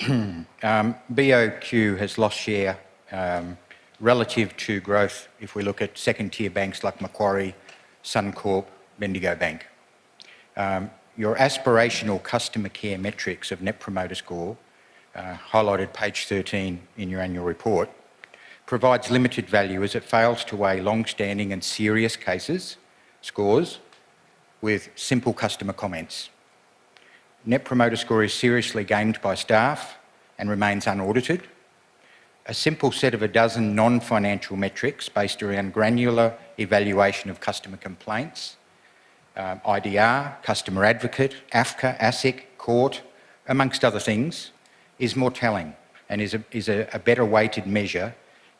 BOQ has lost share relative to growth if we look at second-tier banks like Macquarie, Suncorp, Bendigo Bank. Your aspirational customer care metrics of Net Promoter Score, highlighted page 13 in your annual report, provides limited value as it fails to weigh long-standing and serious cases, scores, with simple customer comments. Net Promoter Score is seriously gamed by staff and remains unaudited. A simple set of a dozen non-financial metrics based around granular evaluation of customer complaints, IDR, customer advocate, AFCA, ASIC, court, amongst other things, is more telling and is a better weighted measure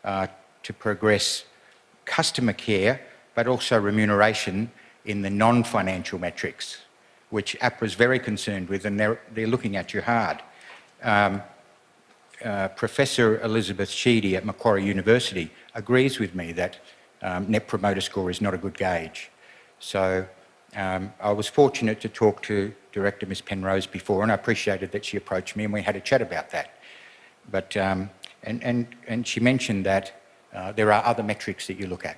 to progress customer care, but also remuneration in the non-financial metrics, which APRA is very concerned with, and they're looking at you hard. Professor Elizabeth Sheedy at Macquarie University agrees with me that Net Promoter Score is not a good gauge. So I was fortunate to talk to Director Ms Penrose before, and I appreciated that she approached me and we had a chat about that. But, and she mentioned that there are other metrics that you look at.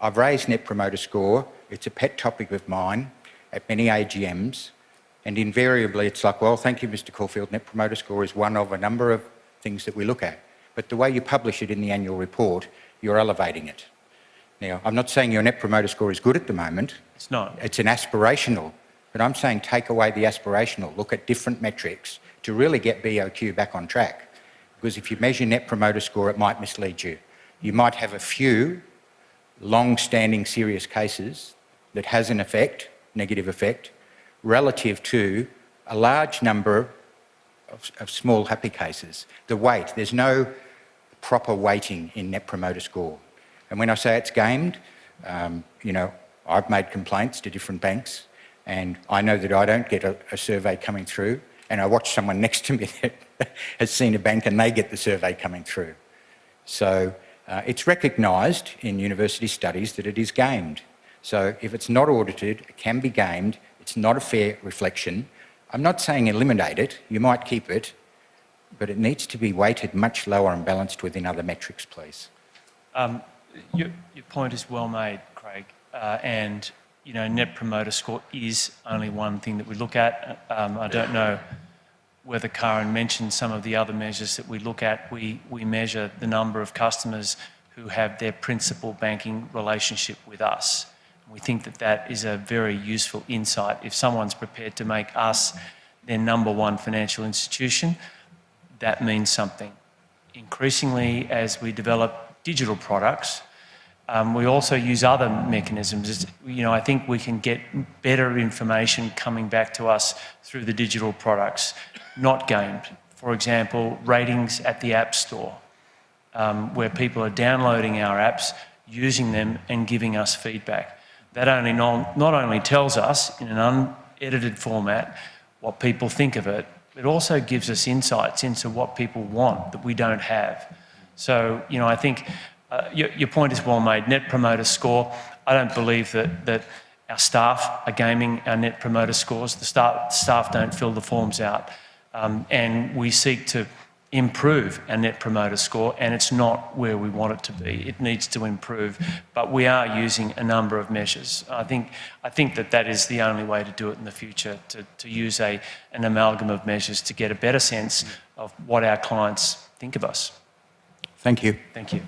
I've raised Net Promoter Score. It's a pet topic of mine at many AGMs, and invariably it's like, well, thank you, Mr Caulfield, Net Promoter Score is one of a number of things that we look at. But the way you publish it in the annual report, you're elevating it. Now, I'm not saying your Net Promoter Score is good at the moment. It's not. It's an aspirational, but I'm saying take away the aspirational, look at different metrics to really get BOQ back on track. Because if you measure Net Promoter Score, it might mislead you. You might have a few long-standing serious cases that has an effect, negative effect, relative to a large number of small happy cases. The weight, there's no proper weighting in Net Promoter Score. And when I say it's gamed, you know, I've made complaints to different banks, and I know that I don't get a survey coming through, and I watch someone next to me that has seen a bank and they get the survey coming through. So it's recognised in university studies that it is gamed. So if it's not audited, it can be gamed, it's not a fair reflection. I'm not saying eliminate it, you might keep it, but it needs to be weighted much lower and balanced within other metrics, please. Your point is well made, Craig, and you know, Net Promoter Score is only one thing that we look at. I don't know whether Karen mentioned some of the other measures that we look at. We measure the number of customers who have their principal banking relationship with us. We think that that is a very useful insight. If someone's prepared to make us their number one financial institution, that means something. Increasingly, as we develop digital products, we also use other mechanisms. You know, I think we can get better information coming back to us through the digital products, not gamed. For example, ratings at the App Store, where people are downloading our apps, using them and giving us feedback. That not only tells us in an unedited format what people think of it, it also gives us insights into what people want that we don't have. So, you know, I think your point is well made. Net Promoter Score, I don't believe that our staff are gaming our Net Promoter Scores. The staff don't fill the forms out. And we seek to improve our Net Promoter Score, and it's not where we want it to be. It needs to improve, but we are using a number of measures. I think that is the only way to do it in the future, to use an amalgam of measures to get a better sense of what our clients think of us. Thank you. Thank you.